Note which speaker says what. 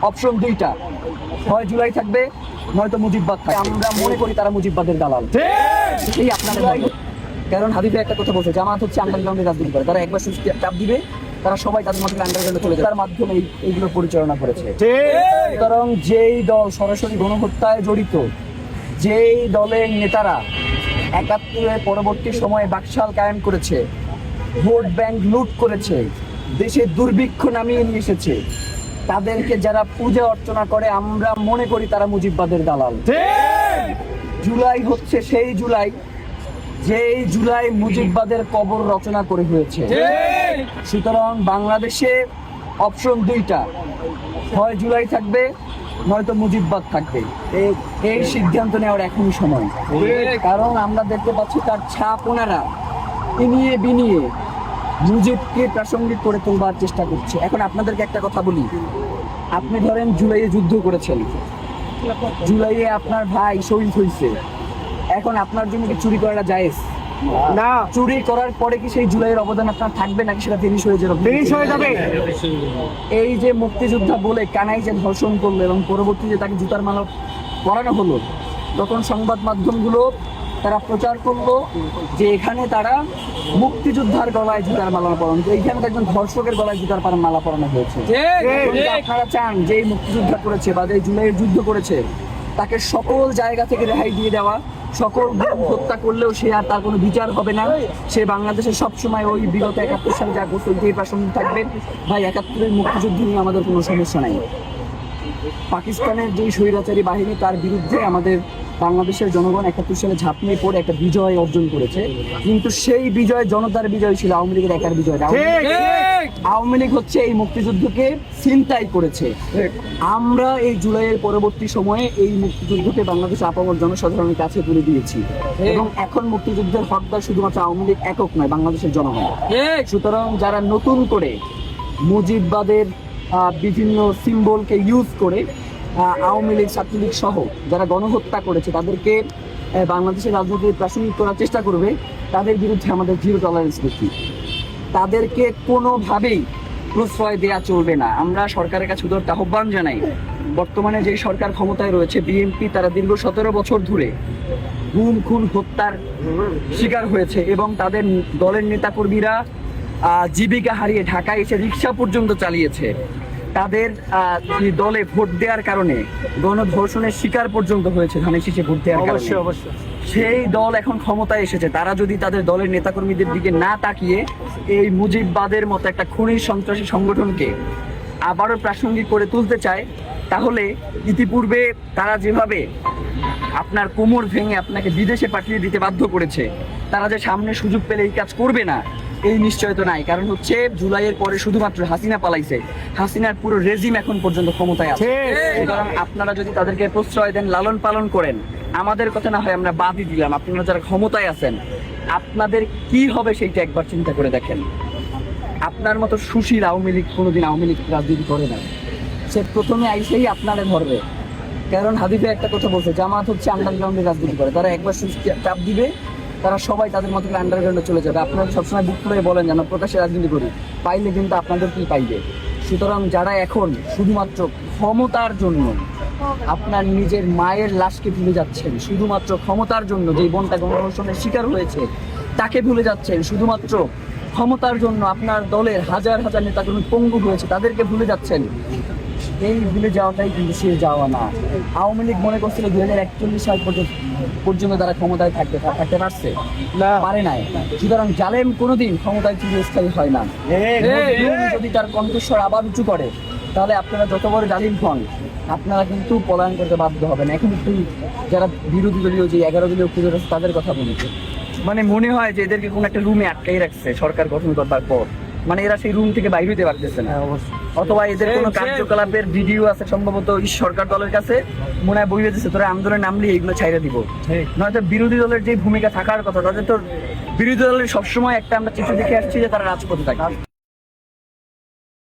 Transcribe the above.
Speaker 1: Option দুইটা, হয় জুলাই থাকবে নয়তো মুজিববাদ থাকবে। আমরা মনে করি তারা মুজিববাদের দালাল। এই আপনাদের দায়িত্ব। কারণ হাদিফে একটা কথা বলছে, জামাত হচ্ছে আন্ডারগ্রাউন্ডে রাজনীতি করে। তারা একবার সুস্থ চাপ দিবে, তারা সবাই তাদের মধ্যে আন্ডারগ্রাউন্ডে চলে যায়। তার মাধ্যমে এইগুলো পরিচালনা করেছে। সুতরাং যেই দল সরাসরি গণহত্যায় জড়িত, যেই দলের নেতারা ৭১-এর পরবর্তী সময়ে বাকশাল কায়েম করেছে, ভোট ব্যাংক লুট করেছে, দেশে দুর্ভিক্ষ নামিয়ে নিয়ে এসেছে, তাদেরকে যারা পূজা অর্চনা করে, আমরা মনে করি তারা মুজিববাদের দালাল। জুলাই হচ্ছে সেই জুলাই, যেই জুলাই মুজিববাদের কবর রচনা করে হয়েছে। সুতরাং বাংলাদেশে অপশন দুইটা, হয় জুলাই থাকবে নয়তো মুজিববাদ থাকবে। এই সিদ্ধান্ত নেওয়ার এখনই সময়। কারণ আমরা দেখতে পাচ্ছি তার ছাপ ওনারা ইনিয়ে বিনিয়ে মুজিবকে প্রাসঙ্গিক করে তোলবার চেষ্টা করছে। এখন আপনাদেরকে একটা কথা বলি, আপনি ধরেন জুলাইয়ে যুদ্ধ করেছেন, জুলাইয়ে আপনার ভাই শহীদ হয়েছে, এখন আপনার জন্য কি চুরি করাটা জায়েজ? না। চুরি করার পরে কি সেই জুলাইয়ের অবদান আপনার থাকবে নাকি সেটা ফিনিশ হয়ে যাবে? এই যে মুক্তিযোদ্ধা বলে কানাই যে ধর্ষণ করলো এবং পরবর্তীতে তাকে জুতার মালা পরানো হলো, তখন সংবাদ মাধ্যমগুলো তারা প্রচার করলো যে এখানে তারা মুক্তিযোদ্ধার গলায় জুতার মালা পরানো, এইখানে একজন ধর্ষকের গলায় জুতার মালা পরানো হয়েছে। আপনারা চান যে মুক্তিযোদ্ধা করেছে বা যে জুলাইয়ের যুদ্ধ করেছে তাকে সকল জায়গা থেকে রেহাই দিয়ে দেওয়া, সকল হত্যা করলেও সে আর তার কোনো বিচার হবে না, সে বাংলাদেশে সবসময় ওই বিগত ৭১ সালে যা করতে প্রাসঙ্গিক থাকবে। ভাই, ৭১-এর মুক্তিযুদ্ধ নিয়ে আমাদের কোনো সমস্যা নাই। পাকিস্তানের যে স্বৈরাচারী বাহিনী, তার বিরুদ্ধে আমাদের বাংলাদেশের জনগণ ৭১ সালে ঝাঁপিয়ে পড়ে একটা বিজয় অর্জন করেছে, কিন্তু সেই বিজয় জনতার বিজয় ছিল, আওয়ামী লীগের একার বিজয়। আওয়ামী লীগ হচ্ছে এই মুক্তিযুদ্ধকে ছিনতাই করেছে। আমরা এই জুলাইয়ের পরবর্তী সময়ে এই মুক্তিযুদ্ধকে বাংলাদেশ আপামর জনসাধারণের কাছে তুলে দিয়েছি এবং এখন মুক্তিযুদ্ধের হকদার শুধুমাত্র আওয়ামী লীগ একক নয়, বাংলাদেশের জনগণ। সুতরাং যারা নতুন করে মুজিববাদের বিভিন্ন সিম্বলকে ইউজ করে আওয়ামী লীগ, ছাত্রলীগ সহ যারা গণহত্যা করেছে তাদেরকে বাংলাদেশের রাজনীতি প্রাসঙ্গিক করার চেষ্টা করবে, তাদের বিরুদ্ধে আমাদের জিরো টলারেন্স নীতি। তাদেরকে কোনোভাবেই প্রশ্রয় দেওয়া চলবে না। আমরা সরকারের কাছে উদারতা আহ্বান জানাই, বর্তমানে যে সরকার ক্ষমতায় রয়েছে বিএনপি, তারা দীর্ঘ ১৭ বছর ধরে গুম খুন হত্যার শিকার হয়েছে এবং তাদের দলের নেতাকর্মীরা জীবিকা হারিয়ে ঢাকায় এসে রিক্সা পর্যন্ত চালিয়েছে। তাদের দলে ভোট দেওয়ার কারণে গণধর্ষণের শিকার পর্যন্ত হয়েছে ধানের শীষে ভোট দেওয়ার কারণে। সেই দল এখন ক্ষমতায় এসেছে, তারা যদি তাদের দলের নেতাকর্মীদের দিকে না তাকিয়ে এই মুজিববাদের মতো একটা খুনি সন্ত্রাসী সংগঠনকে আবারও প্রাসঙ্গিক করে তুলতে চায়, তাহলে ইতিপূর্বে তারা যেভাবে আপনার কোমর ভেঙে আপনাকে বিদেশে পাঠিয়ে দিতে বাধ্য করেছে, তারা যে সামনে সুযোগ পেলে এই কাজ করবে না এই নিশ্চয়তা নাই। কারণ হচ্ছে জুলাইয়ের পরে শুধুমাত্র হাসিনা পালাইছে, হাসিনার পুরো রেজিম এখন পর্যন্ত ক্ষমতায় আছে। সুতরাং আপনারা যদি তাদেরকে প্রশ্রয় দেন, লালন পালন করেন, আমাদের কথা না হয় আমরা বাদই দিলাম, আপনারা যারা ক্ষমতায় আছেন আপনাদের কি হবে সেইটা একবার চিন্তা করে দেখেন। আপনার মতো সুশীল আওয়ামী লীগ কোনোদিন আওয়ামী লীগ রাজনীতি করে না, সে প্রথমে আইসেই আপনারে ধরবে। কারণ হাদিফে একটা কথা বলছে, জামাত হচ্ছে আন্ডারগ্রাউন্ডে রাজনীতি করে। তারা একবার চাপ দিবে, তারা সবাই তাদের মতো আন্ডারগ্রাউন্ডে চলে যাবে। আপনারা সবসময় বুক করে বলেন যেন প্রকাশ্যে রাজনীতি করি, পাইলে কিন্তু আপনাদের কি পাইবে। সুতরাং যারা এখন শুধুমাত্র ক্ষমতার জন্য আপনার নিজের মায়ের লাশকে ভুলে যাচ্ছেন, শুধুমাত্র ক্ষমতার জন্য যে বোনটা গণধর্ষণের শিকার হয়েছে তাকে ভুলে যাচ্ছেন, শুধুমাত্র ক্ষমতার জন্য আপনার দলের হাজার হাজার নেতাকর্মী পঙ্গু হয়েছে তাদেরকে ভুলে যাচ্ছেন, এই ভুলে যাওয়াটাই কিন্তু সে যাওয়া না। আওয়ামী লীগ মনে করছিল ২০৪১ সাল পর্যন্ত তারা ক্ষমতায় থাকতে পারছে, পারে নাই। সুতরাং জালেম কোনোদিন ক্ষমতায় চিরস্থায়ী হয় না। যদি তার কণ্ঠস্বর আবার উঁচু করে, তাহলে আপনারা যত বড় জালিম হন আপনারা কিন্তু পলায়ন করতে বাধ্য হবেন। এখন একটু যারা বিরোধী দলীয় যে ১১ দলীয় পুজোর আছে তাদের কথা বলেছে, মানে মনে হয় যে এদেরকে কোনো একটা রুমে আটকাই রাখছে সরকার গঠন করবার পর, মানে এরা সেই রুম থেকে বাইরে হতে পারতেছে না। অথবা এদের কোনো কার্যকলাপের ভিডিও আছে সম্ভবত সরকার দলের কাছে, মনে হয় বই দিচ্ছে তোরা আন্দোলনে নামলে এইগুলো ছাইড়া দিব। নয়তো বিরোধী দলের যে ভূমিকা থাকার কথা, তাদের তো বিরোধী দলের সবসময় একটা আমরা চিঠি দেখে আসছি যে তারা রাজপথে থাকে।